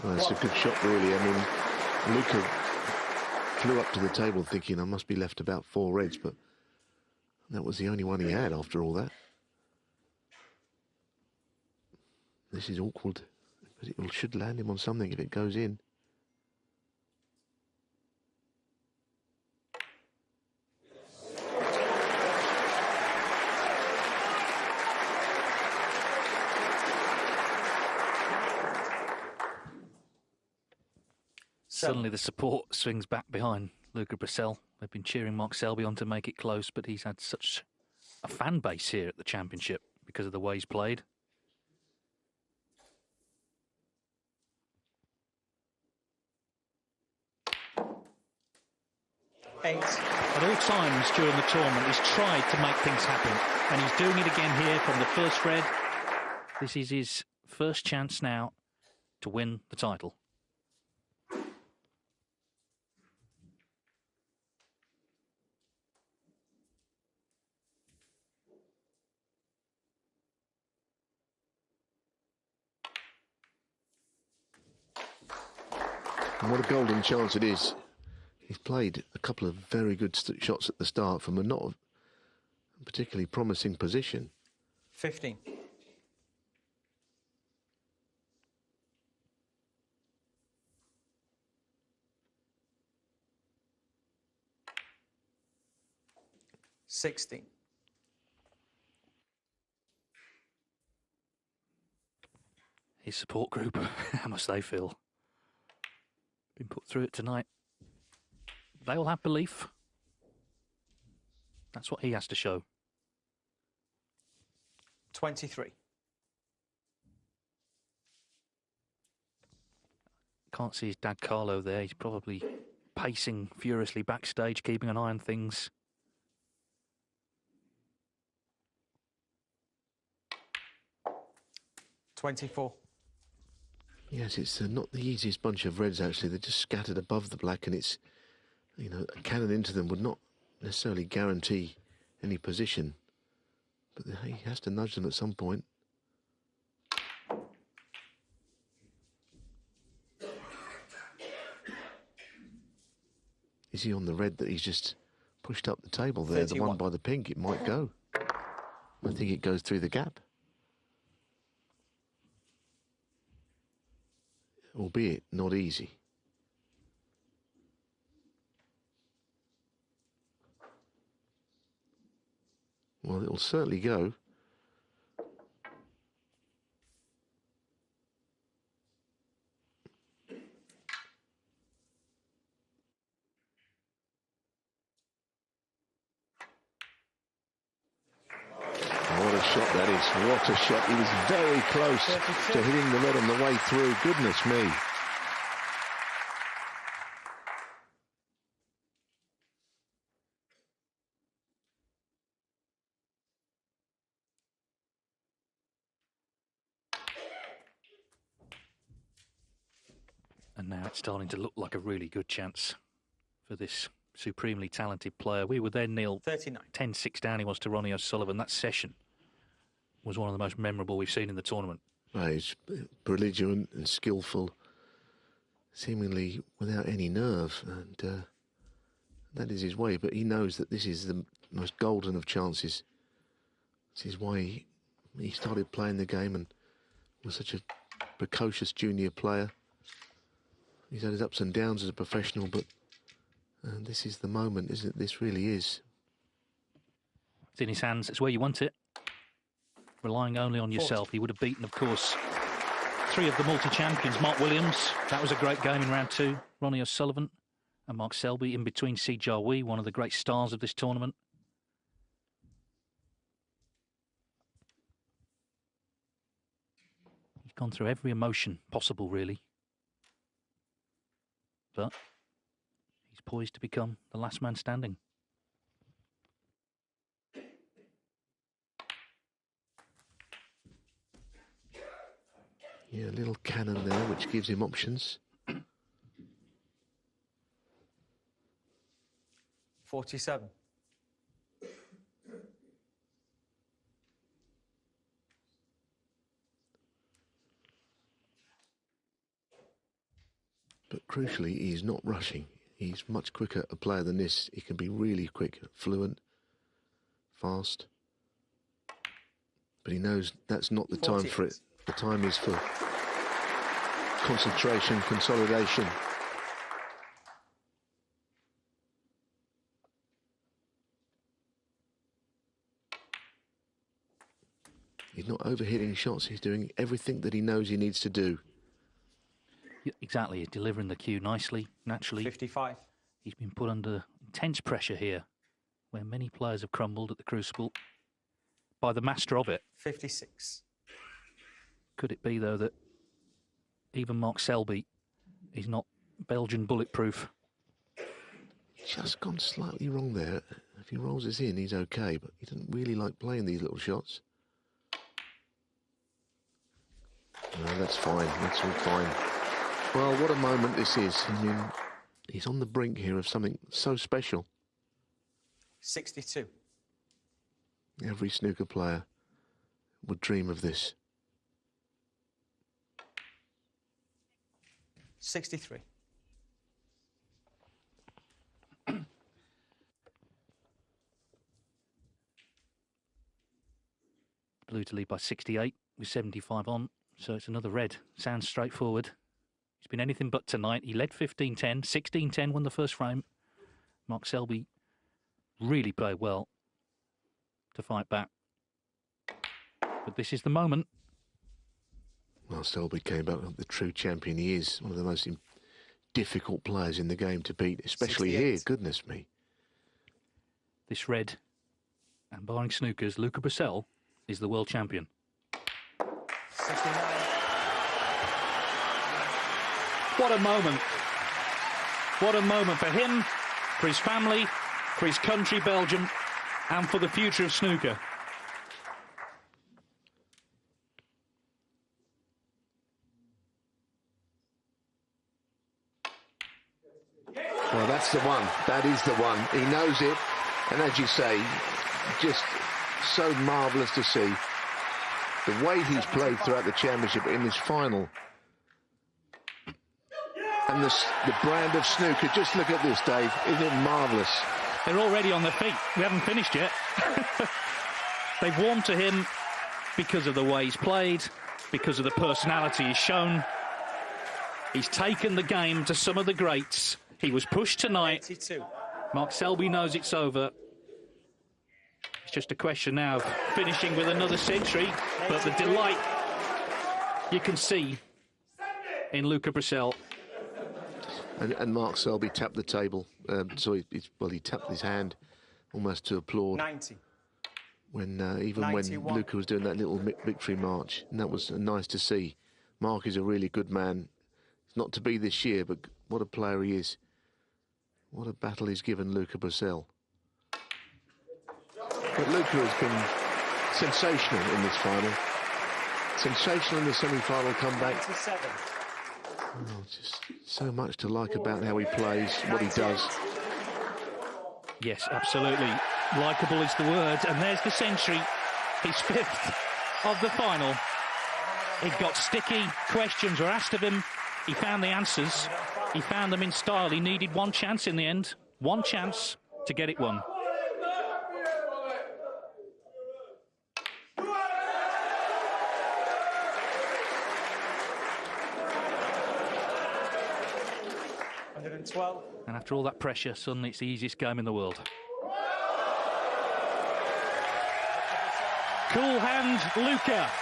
Well, it's a good shot, really. I mean, Luca flew up to the table thinking I must be left about 4 reds, but that was the only one he had after all that. This is awkward, but it should land him on something if it goes in. Suddenly the support swings back behind Luca Brecel. They've been cheering Mark Selby on to make it close, but he's had such a fan base here at the championship because of the way he's played. At all times during the tournament, he's tried to make things happen, and he's doing it again here from the first red. This is his first chance now to win the title. And what a golden chance it is. He's played a couple of very good shots at the start from a not particularly promising position. 15. $16. His support group, how must they feel? Been put through it tonight. They all have belief. That's what he has to show. 23. Can't see his dad Carlo there. He's probably pacing furiously backstage, keeping an eye on things. $24. Yes, it's not the easiest bunch of reds, actually. They're just scattered above the black, and it's, you know, a cannon into them would not necessarily guarantee any position. But he has to nudge them at some point. Is he on the red that he's just pushed up the table there? 31. The one by the pink, it might go. I think it goes through the gap. Albeit not easy. Well, it'll certainly go. What a shot that is. What a shot. He was very close to hitting the red on the way through. Goodness me. And now it's starting to look like a really good chance for this supremely talented player. We were then nil 39. 10-6 down he was to Ronnie O'Sullivan. That session was one of the most memorable we've seen in the tournament. Well, he's belligerent and skillful, seemingly without any nerve, and that is his way. But he knows that this is the most golden of chances. This is why he started playing the game and was such a precocious junior player. He's had his ups and downs as a professional, but this is the moment, isn't it? This really is. It's in his hands. It's where you want it. Relying only on yourself. 40. He would have beaten, of course, 3 of the multi-champions. Mark Williams, that was a great game in round 2. Ronnie O'Sullivan and Mark Selby in between. Si Jiahui, one of the great stars of this tournament. He's gone through every emotion possible, really. But he's poised to become the last man standing. Yeah, a little cannon there, which gives him options. 47. crucially, he's not rushing. He's much quicker a player than this. He can be really quick, fluent, fast. But he knows that's not the time for it. The time is for concentration, consolidation. He's not overhitting shots. He's doing everything that he knows he needs to do. Exactly, he's delivering the cue nicely, naturally. 55. He's been put under intense pressure here, where many players have crumbled at the Crucible by the master of it. 56. Could it be, though, that even Mark Selby is not Belgian bulletproof? Just gone slightly wrong there. If he rolls this in, he's okay, but he doesn't really like playing these little shots. No, that's fine. That's all fine. Well, what a moment this is. I mean, he's on the brink here of something so special. 62. Every snooker player would dream of this. 63. Blue to lead by 68 with 75 on, so it's another red. Sounds straightforward. He's been anything but tonight. He led 15-10, 16-10 won the first frame. Mark Selby really played well to fight back. But this is the moment. Well, Selby came back like the true champion he is. One of the most difficult players in the game to beat, especially 68. here. Goodness me. This red, and barring snookers, Luca Brecel is the world champion. 69. What a moment. What a moment for him, for his family, for his country, Belgium, and for the future of snooker. Well, that's the one. That is the one. He knows it. And as you say, just so marvellous to see the way he's played throughout the championship in this final. And the brand of snooker. Just look at this, Dave. Isn't it marvellous? They're already on their feet. We haven't finished yet. They've warmed to him because of the way he's played, because of the personality he's shown. He's taken the game to some of the greats. He was pushed tonight. 82. Mark Selby knows it's over. It's just a question now of finishing with another century. But the delight you can see in Luca Brecel. And Mark Selby tapped the table. He tapped his hand almost to applaud. 90. When even 91. when Luca was doing that little victory march, and that was nice to see. Mark is a really good man. It's not to be this year, but what a player he is. What a battle he's given Luca Brecel. But Luca has been sensational in this final. Sensational in the semi-final comeback. 97. Oh, just so much to like about how he plays, what he does. Yes, absolutely. Likeable is the word. And there's the century. His fifth of the final. It got sticky. Questions were asked of him. He found the answers. He found them in style. He needed one chance in the end. One chance to get it won. And after all that pressure, suddenly it's the easiest game in the world. Cool hand, Luca.